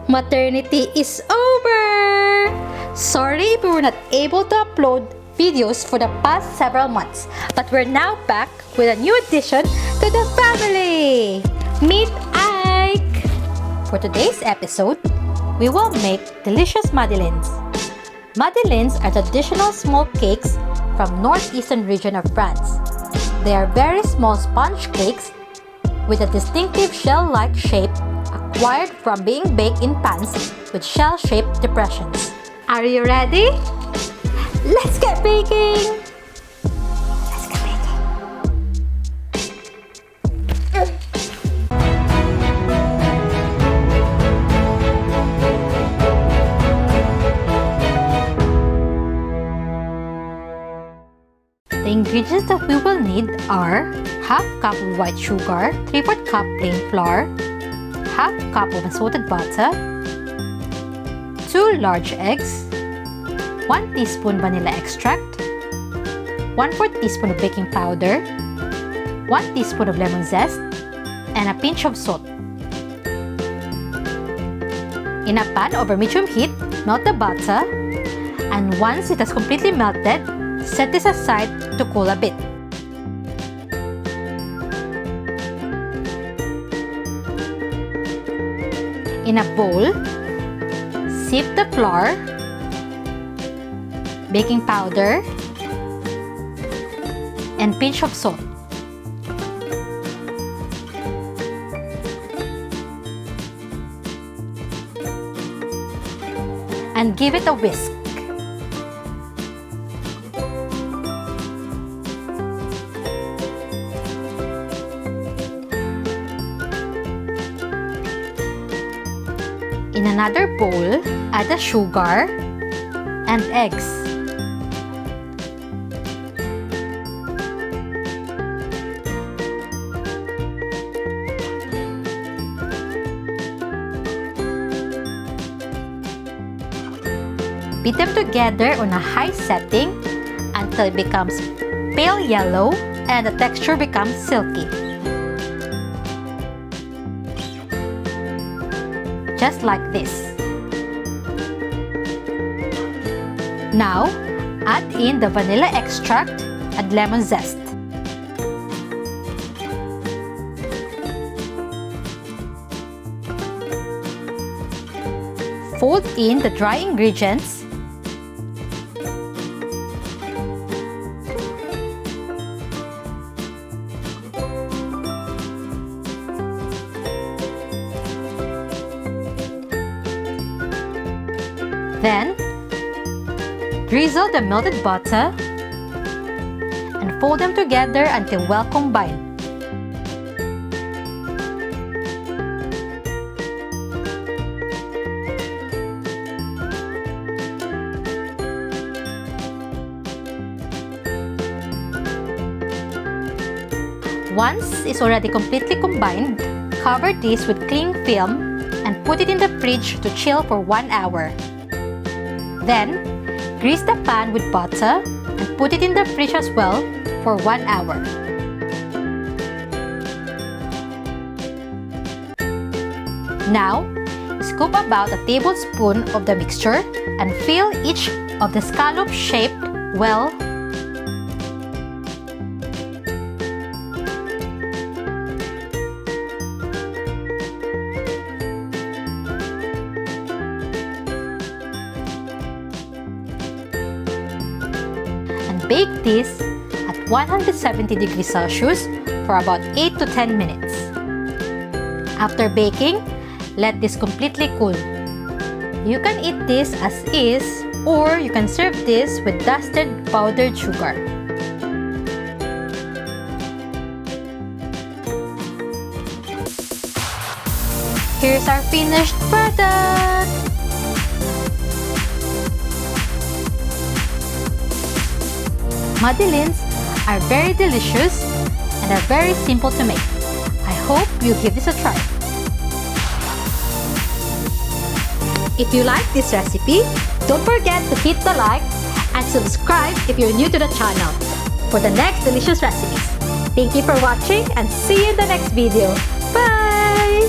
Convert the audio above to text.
Maternity is over! Sorry we were not able to upload videos for the past several months, but we're now back with a new addition to the family! Meet Ike! For today's episode, we will make delicious madeleines. Madeleines are traditional small cakes from northeastern region of France. They are very small sponge cakes with a distinctive shell-like shape acquired from being baked in pans with shell-shaped depressions. Are you ready? Let's get baking! Let's get baking! The ingredients that we will need are half cup of white sugar, 3/4 cup plain flour, half cup of unsalted butter, 2 large eggs, 1 teaspoon vanilla extract, 1/4 teaspoon of baking powder, 1 teaspoon of lemon zest, and a pinch of salt. In a pan over medium heat, melt the butter, and once it has completely melted, set this aside to cool a bit. In a bowl, sift the flour, baking powder, and pinch of salt. And give it a whisk. In another bowl, add the sugar and eggs. Beat them together on a high setting until it becomes pale yellow and the texture becomes silky. Just like this. Now, add in the vanilla extract and lemon zest. Fold in the dry ingredients. Then, drizzle the melted butter and fold them together until well combined. Once it's already completely combined, cover this with cling film and put it in the fridge to chill for 1 hour. Then, grease the pan with butter and put it in the fridge as well for 1 hour. Now, scoop about a tablespoon of the mixture and fill each of the scallop-shaped well. Bake this at 170 degrees Celsius for about 8 to 10 minutes. After baking, let this completely cool. You can eat this as is, or you can serve this with dusted powdered sugar. Here's our finished product! Madeleines are very delicious and are very simple to make. I hope you give this a try. If you like this recipe, don't forget to hit the like and subscribe if you're new to the channel for the next delicious recipes. Thank you for watching and see you in the next video. Bye!